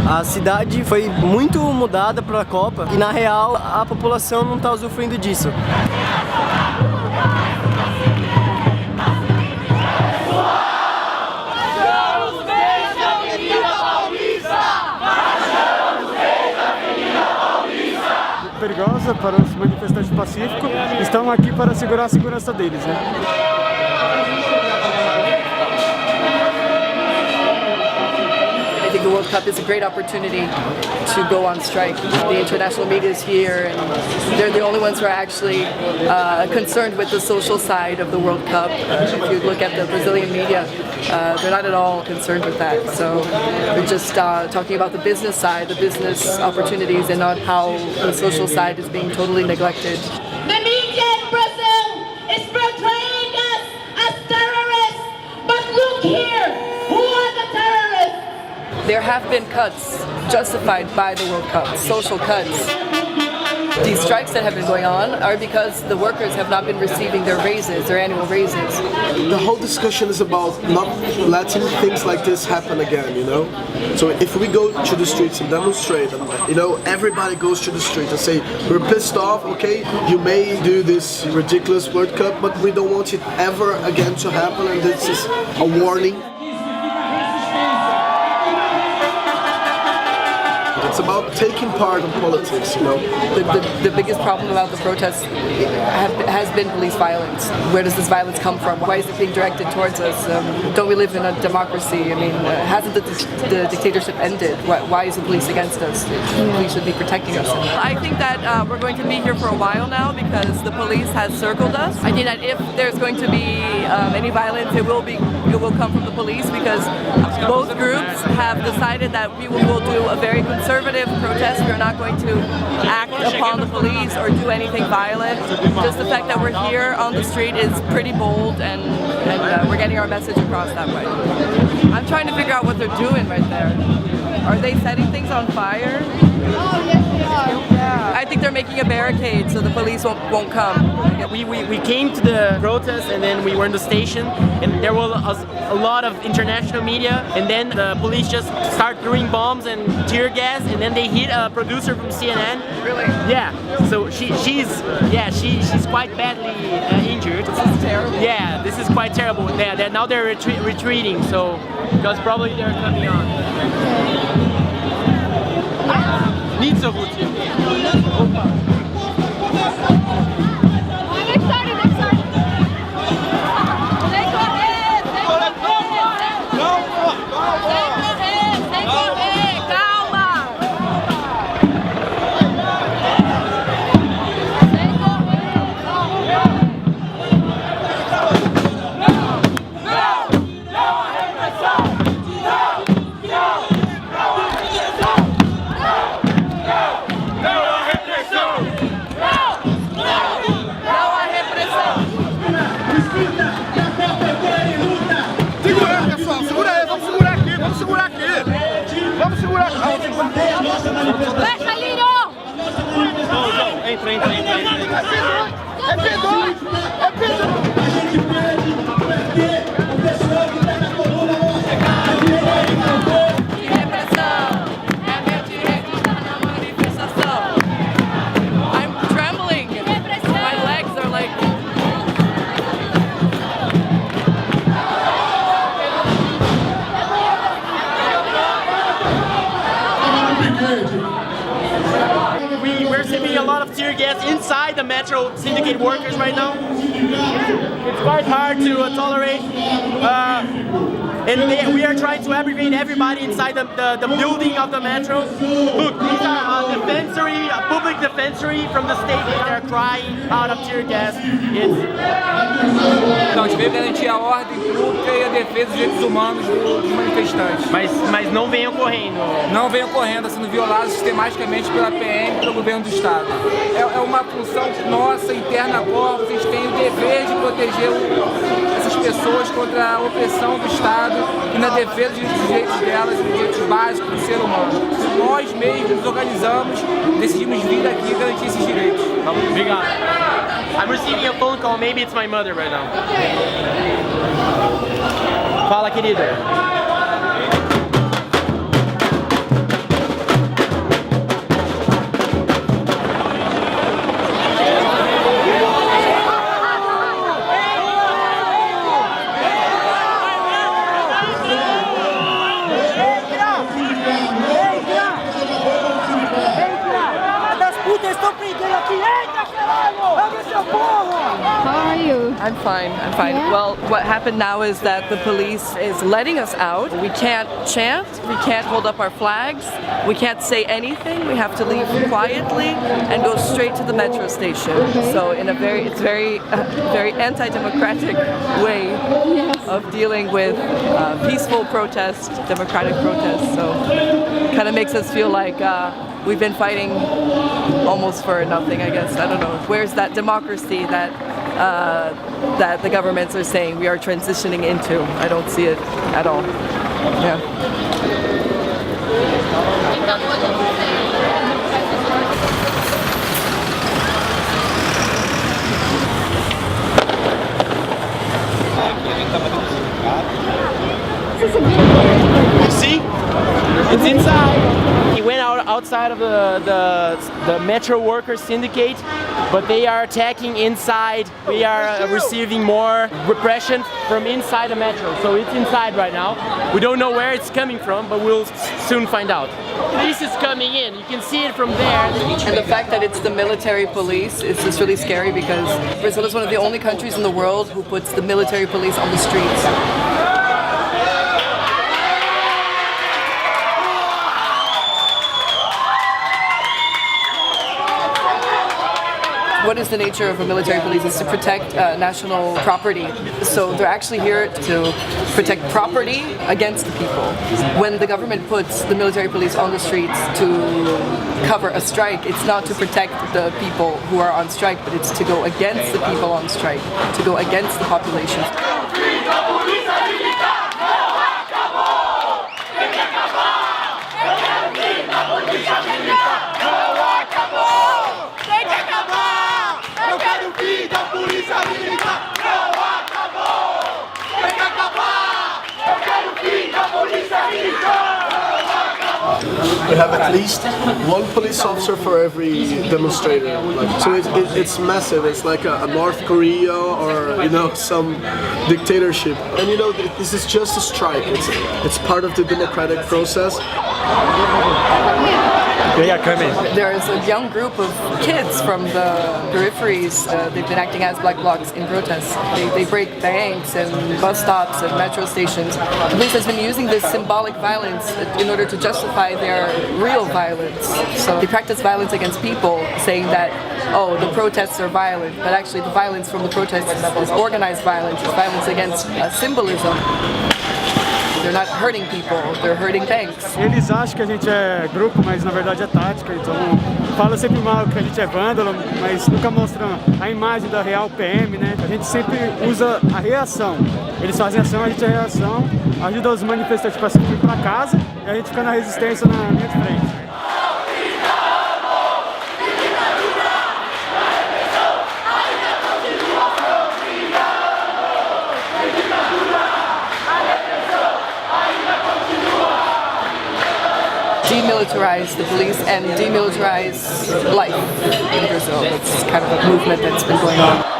A cidade foi muito mudada para a Copa e, na real, a população não está usufruindo disso. Perigosa para os manifestantes pacíficos, estão aqui para assegurar a segurança deles, né? I think the World Cup is a great opportunity to go on strike. The international media is here, and they're the only ones who are actually concerned with the social side of the World Cup. If you look at the Brazilian media, they're not at all concerned with that. So they're just talking about the business side, the business opportunities, and not how the social side is being totally neglected. The media in Brazil is portraying us as terrorists, but look here, who are the terrorists? There have been cuts justified by the World Cup, social cuts. These strikes that have been going on are because the workers have not been receiving their raises, their annual raises. The whole discussion is about not letting things like this happen again, you know? So if we go to the streets and demonstrate, and, you know, everybody goes to the street and say, we're pissed off, okay, you may do this ridiculous World Cup, but we don't want it ever again to happen, and this is a warning. It's about taking part in politics, you know. The biggest problem about the protests has been police violence. Where does this violence come from? Why is it being directed towards us? Don't we live in a democracy? I mean, hasn't the dictatorship ended? Why is the police against us? The police should be protecting us. I think that we're going to be here for a while now because the police has circled us. I think that if there's going to be any violence, it will come from the police because both groups have decided that we will do a very conservative protest. We're not going to act upon the police or do anything violent. Just the fact that we're here on the street is pretty bold, and we're getting our message across that way. I'm trying to figure out what they're doing right there. Are they setting things on fire? Oh, yes, they are. Yeah. I think they're making a barricade so the police won't come. We came to the protest and then we were in the station and there was a lot of international media, and then the police just start throwing bombs and tear gas, and then they hit a producer from CNN. Really? Yeah. So she's quite badly injured. This is terrible. Yeah, this is quite terrible. Now they're retreating, so because probably they're coming on. Need to vote. Fecha, Lino! Entra. É P2! É P2! We're receiving a lot of tear gas inside the metro syndicate workers right now. It's quite hard to tolerate. And we are trying to aggregate everybody inside the building of the metro. Look, these are a public defensory from the state. They are crying out of tear gas. Não, a gente veio garantir a ordem pública e a defesa dos direitos humanos dos manifestantes. Mas não venham correndo. Não venham correndo, sendo violados sistematicamente pela PM e pelo governo do Estado. É uma função nossa, interna à Corpo, a gente tem o dever de proteger essas pessoas contra a opressão do Estado e na defesa dos direitos delas, dos direitos básicos do ser humano. Nós mesmos nos organizamos, decidimos vir aqui e garantir esses direitos. Obrigado. I'm receiving a phone call, maybe it's my mother right now. Fala, querida. How are you? I'm fine. I'm fine. Yeah? Well, what happened now is that the police is letting us out. We can't chant. We can't hold up our flags. We can't say anything. We have to leave quietly and go straight to the metro station. Okay. So in a very anti-democratic way Yes. of dealing with peaceful protest, democratic protest. So kind of makes us feel like we've been fighting almost for nothing, I guess. I don't know. Where's that democracy that that the governments are saying we are transitioning into? I don't see it at all. Yeah. You see? It's inside. He went outside of the Metro Workers Syndicate, but they are attacking inside. We are receiving more repression from inside the metro. So it's inside right now. We don't know where it's coming from, but we'll soon find out. Police is coming in. You can see it from there. And the fact that it's the military police is just really scary because Brazil is one of the only countries in the world who puts the military police on the streets. What is the nature of a military police? Is to protect national property. So they're actually here to protect property against the people. When the government puts the military police on the streets to cover a strike, it's not to protect the people who are on strike, but it's to go against the people on strike, to go against the population. We have at least one police officer for every demonstrator. Like, so it's massive. It's like a North Korea or some dictatorship. And this is just a strike. It's part of the democratic process. There's a young group of kids from the peripheries. They've been acting as black blocs in protests. They break banks and bus stops and metro stations. The police has been using this symbolic violence in order to justify their real violence. So they practice violence against people, saying that, oh, the protests are violent, but actually the violence from the protests is organized violence. It's violence against symbolism. They're not hurting people, they're hurting banks. Eles acham que a gente é grupo, mas na verdade é tática, então fala sempre mal que a gente é vândalo, mas nunca mostram a imagem da real PM, né? A gente sempre usa a reação. Eles fazem ação, a gente é reação, ajuda os manifestantes para ir para casa e a gente fica na resistência na linha de frente. Demilitarize the police and demilitarize life in Brazil. It's kind of a movement that's been going on.